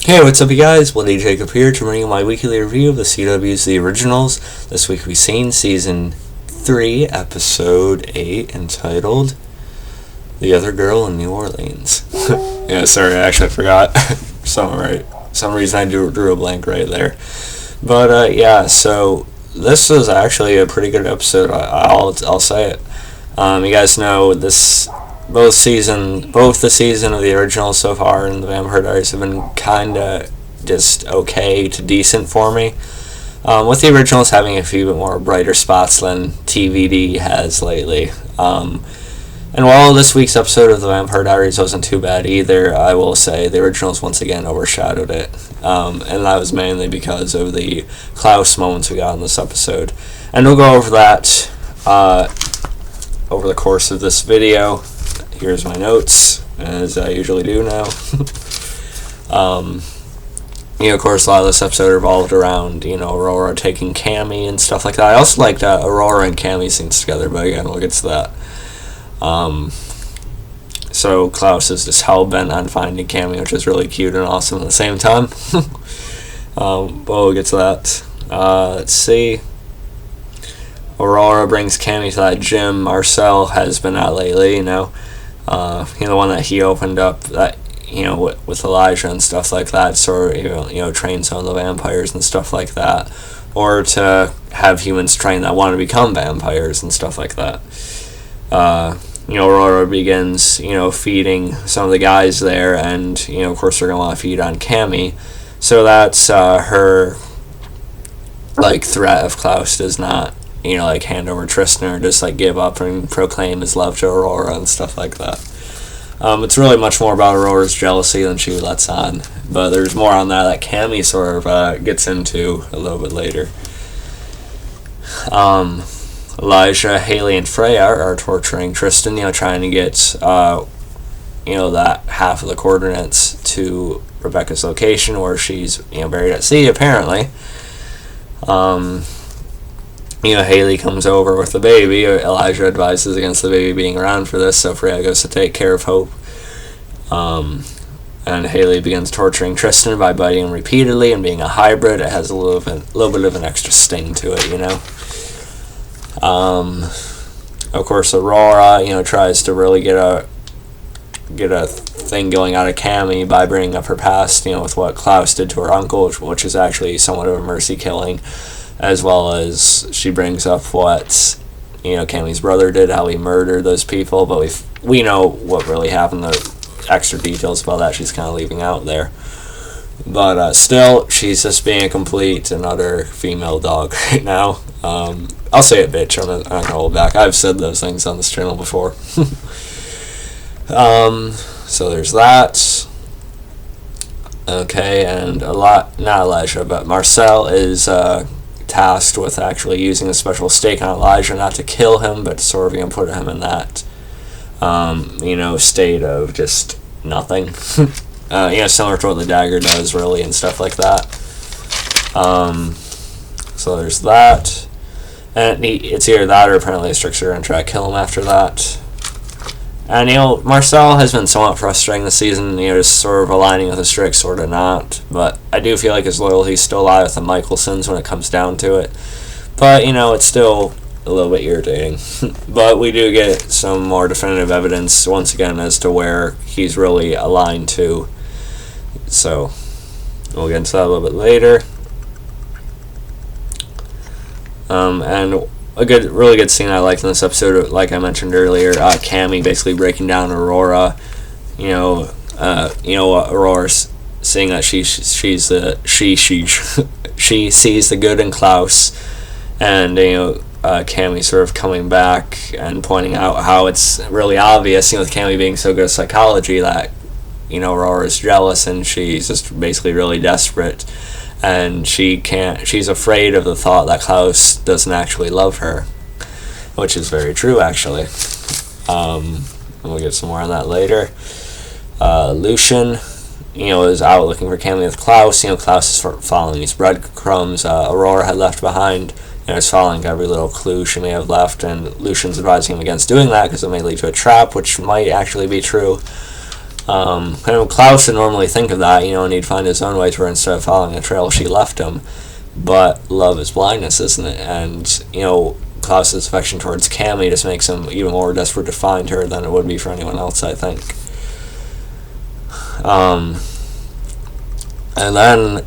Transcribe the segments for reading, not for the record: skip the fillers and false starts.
Hey, what's up you guys? Bloody Jacob here to bring you my weekly review of the CW's The Originals. This week we've seen Season 3, Episode 8, entitled The Other Girl in New Orleans. Yeah, sorry, I forgot. Some reason I drew a blank right there. But, yeah, so this was actually a pretty good episode, I'll say it. You guys know both the season of the original so far and the Vampire Diaries have been kinda just okay to decent for me. With the originals having a few bit more brighter spots than TVD has lately. And while this week's episode of the Vampire Diaries wasn't too bad either, I will say the originals once again overshadowed it. And that was mainly because of the Klaus moments we got in this episode. And we'll go over that over the course of this video. Here's my notes, as I usually do now. Of course, a lot of this episode revolved around, Aurora taking Cami and stuff like that. I also liked Aurora and Cami scenes together, but again, we'll get to that. So Klaus is just hell-bent on finding Cami, which is really cute and awesome at the same time. But we'll get to that. Let's see. Aurora brings Cami to that gym Marcel has been at lately, the one that he opened up, that, with Elijah and stuff like that, so, train some of the vampires and stuff like that, or to have humans train that want to become vampires and stuff like that. Aurora begins, feeding some of the guys there, and, of course they're going to want to feed on Cami, so that's, her, threat if Klaus does not, hand over Tristan or just, give up and proclaim his love to Aurora and stuff like that. It's really much more about Aurora's jealousy than she lets on, but there's more on that Cami sort of gets into a little bit later. Elijah, Haley, and Freya are torturing Tristan, trying to get, that half of the coordinates to Rebecca's location where she's, buried at sea, apparently. Haley comes over with the baby. Elijah advises against the baby being around for this, so Freya goes to take care of Hope. And Haley begins torturing Tristan by biting him repeatedly, and being a hybrid, it has a little bit of an extra sting to it, Of course, Aurora, tries to really get a thing going out of Cami by bringing up her past, with what Klaus did to her uncle, which is actually somewhat of a mercy killing. As well as she brings up what, Cami's brother did, how he murdered those people, but we know what really happened. The extra details about that she's kind of leaving out there. But still, she's just being a complete and utter female dog right now. I'll say it, bitch. I'm not gonna hold back. I've said those things on this channel before. So there's that. Okay, and not Elijah, but Marcel is tasked with actually using a special stake on Elijah, not to kill him, but to sort of put him in that state of just nothing. Similar to what the dagger does, really, and stuff like that. So there's that, and it's either that or apparently Strix are going to try to kill him after that. And, Marcel has been somewhat frustrating this season, just sort of aligning with the Strix, sort of not. But I do feel like his loyalty's still alive with the Mikaelsons when it comes down to it. But, it's still a little bit irritating. But we do get some more definitive evidence, once again, as to where he's really aligned to. So, we'll get into that a little bit later. And a really good scene I liked in this episode, like I mentioned earlier, Cami basically breaking down Aurora. Aurora's saying that she sees the good in Klaus, and Cami sort of coming back and pointing out how it's really obvious, with Cami being so good at psychology, that Aurora's jealous and she's just basically really desperate. And she's afraid of the thought that Klaus doesn't actually love her, which is very true, actually. And we'll get some more on that later. Lucian, is out looking for Cami with Klaus. Klaus is following these breadcrumbs Aurora had left behind, is following every little clue she may have left, and Lucian's advising him against doing that because it may lead to a trap, which might actually be true. Klaus would normally think of that, and he'd find his own way to her instead of following the trail she left him. But love is blindness, isn't it? And, Klaus's affection towards Cami just makes him even more desperate to find her than it would be for anyone else, I think. And then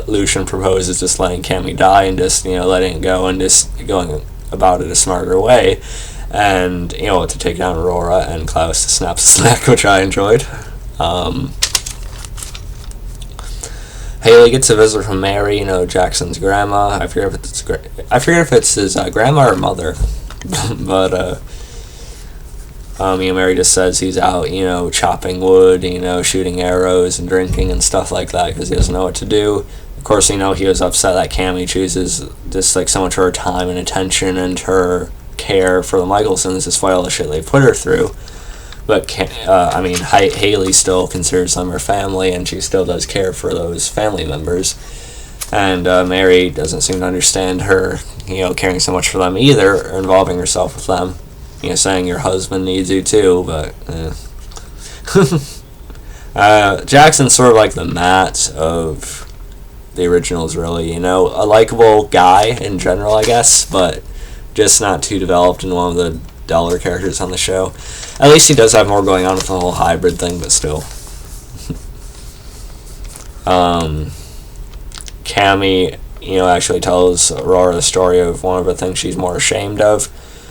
Lucian proposes just letting Cami die and just, letting it go and just going about it a smarter way. And, to take down Aurora, and Klaus snaps his neck, which I enjoyed. Haley gets a visit from Mary, Jackson's grandma. I forget if it's his grandma or mother. But, Mary just says he's out, chopping wood, shooting arrows and drinking and stuff like that because he doesn't know what to do. Of course, he was upset that Cami chooses just, so much of her time and attention and her care for the Mikaelsons despite all the shit they put her through. But, Haley still considers them her family, and she still does care for those family members. And Mary doesn't seem to understand her, caring so much for them either, or involving herself with them. Saying your husband needs you too, but... Jackson's sort of like the Matt of the originals, really, a likable guy in general, I guess, but just not too developed in one of the duller characters on the show. At least he does have more going on with the whole hybrid thing, but still. Cami, actually tells Aurora the story of one of the things she's more ashamed of,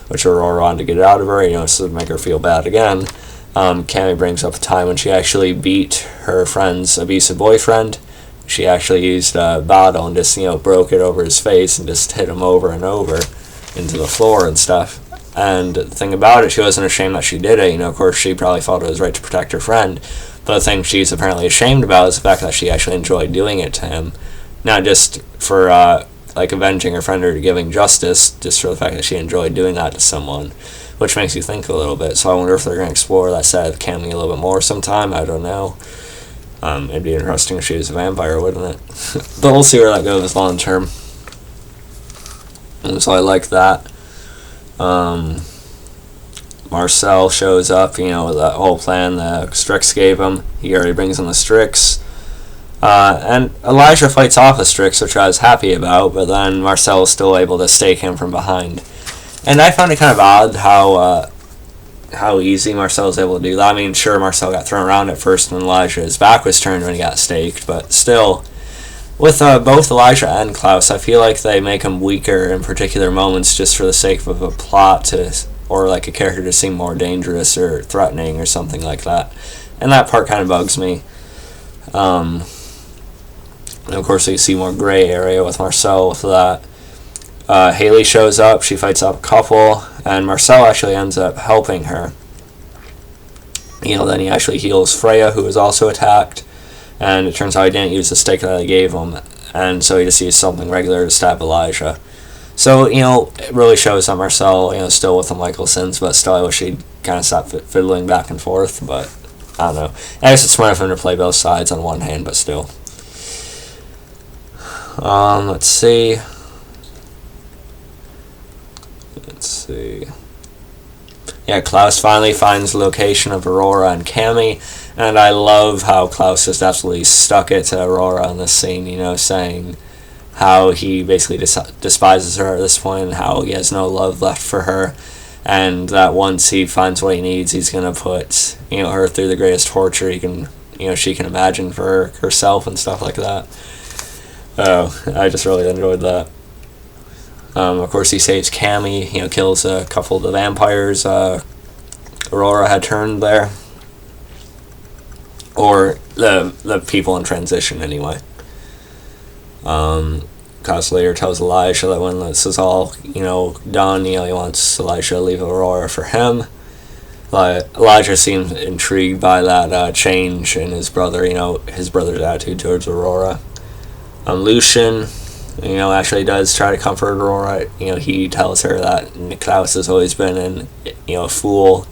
which Aurora wanted to get out of her, so to make her feel bad again. Cami brings up a time when she actually beat her friend's abusive boyfriend. She actually used a bottle and just, broke it over his face and just hit him over and over into the floor and stuff. And the thing about it, she wasn't ashamed that she did it. Of course, she probably felt it was right to protect her friend. But the thing she's apparently ashamed about is the fact that she actually enjoyed doing it to him. Not just for, avenging her friend or giving justice, just for the fact that she enjoyed doing that to someone. Which makes you think a little bit. So I wonder if they're going to explore that side of Cami a little bit more sometime. I don't know. It'd be interesting if she was a vampire, wouldn't it? But we'll see where that goes long term. And so I like that. Marcel shows up, that whole plan that Strix gave him. He already brings in the Strix. And Elijah fights off the Strix, which I was happy about, but then Marcel is still able to stake him from behind. And I found it kind of odd how easy Marcel was able to do that. Sure, Marcel got thrown around at first when Elijah's back was turned when he got staked, but still, with both Elijah and Klaus, I feel like they make him weaker in particular moments just for the sake of a plot or like a character to seem more dangerous or threatening or something like that. And that part kind of bugs me. And of course, you see more gray area with Marcel with that. Haley shows up, she fights up a couple, and Marcel actually ends up helping her. Then he actually heals Freya, who was also attacked. And it turns out he didn't use the stick that I gave him, and so he just used something regular to stab Elijah. So, it really shows that Marcel, still with the Mikaelsons, but still I wish he'd kind of stop fiddling back and forth, but I don't know. I guess it's smart of him to play both sides on one hand, but still. Let's see. Yeah, Klaus finally finds the location of Aurora and Cami, and I love how Klaus just absolutely stuck it to Aurora in this scene, saying how he basically despises her at this point and how he has no love left for her, and that once he finds what he needs, he's going to put, her through the greatest torture she can imagine for herself and stuff like that. Oh, I just really enjoyed that. Of course, he saves Cami, kills a couple of the vampires Aurora had turned there. Or the people in transition, anyway. Klaus later tells Elijah that when this is all, done, he wants Elijah to leave Aurora for him. Elijah seems intrigued by that change in his brother, his brother's attitude towards Aurora. Lucian, actually does try to comfort Aurora. He tells her that Klaus has always been a fool.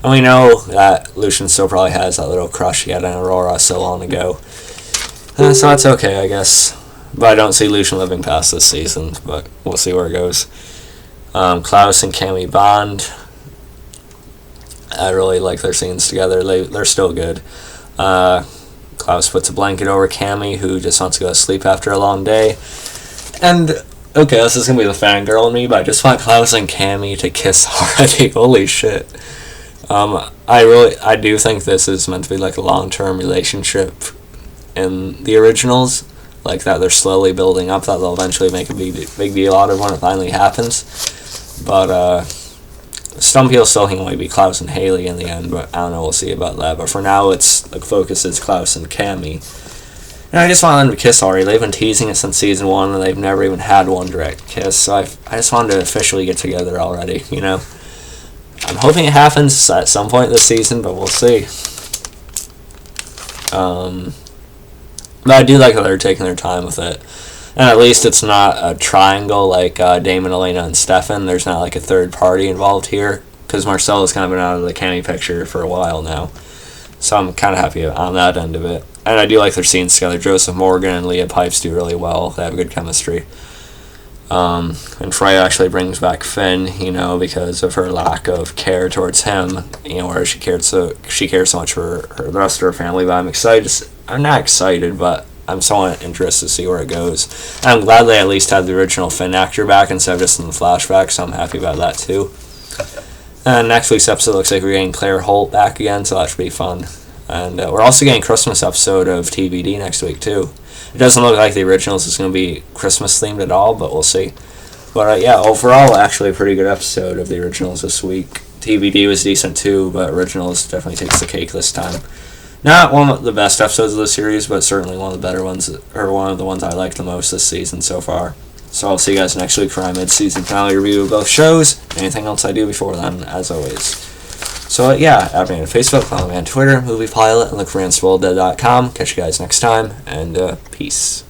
And we know that Lucian still probably has that little crush he had on Aurora so long ago. So that's okay, I guess. But I don't see Lucian living past this season, but we'll see where it goes. Klaus and Cami bond. I really like their scenes together. They're still good. Klaus puts a blanket over Cami, who just wants to go to sleep after a long day. And, okay, this is going to be the fangirl in me, but I just want Klaus and Cami to kiss already. Holy shit. I do think this is meant to be like a long-term relationship in the originals. Like that they're slowly building up, that they'll eventually make a big deal out of when it finally happens. But, some people still think it might be Klaus and Haley in the end, but I don't know, we'll see about that. But for now, it's the focus is Klaus and Cami. And I just want them to kiss already. They've been teasing it since season 1, and they've never even had one direct kiss. So I just wanted to officially get together already, you know? I'm hoping it happens at some point this season, but we'll see. But I do like that they're taking their time with it. And at least it's not a triangle like Damon, Elena, and Stefan. There's not like a third party involved here, because Marcel has kind of been out of the Cami picture for a while now. So I'm kind of happy on that end of it. And I do like their scenes together. Joseph Morgan and Leah Pipes do really well. They have good chemistry. And Freya actually brings back Finn, you know, because of her lack of care towards him, you know, where she cares so much for the rest of her family. But I'm excited. I'm not excited, but I'm somewhat interested to see where it goes. And I'm glad they at least had the original Finn actor back instead of just in the flashback, so I'm happy about that too. And next week's episode looks like we're getting Claire Holt back again, so that should be fun. And we're also getting a Christmas episode of TBD next week too. It doesn't look like the originals is going to be Christmas themed at all, but we'll see. But yeah, overall, actually a pretty good episode of the originals this week. TBD was decent too, but originals definitely takes the cake this time. Not one of the best episodes of the series, but certainly one of the better ones, or one of the ones I like the most this season so far. So I'll see you guys next week for my mid-season finale review of both shows. Anything else I do before then, as always. So yeah, add me on Facebook, follow me on Twitter, Movie Pilot, and look for InSpoiledDead.com. Catch you guys next time, and peace.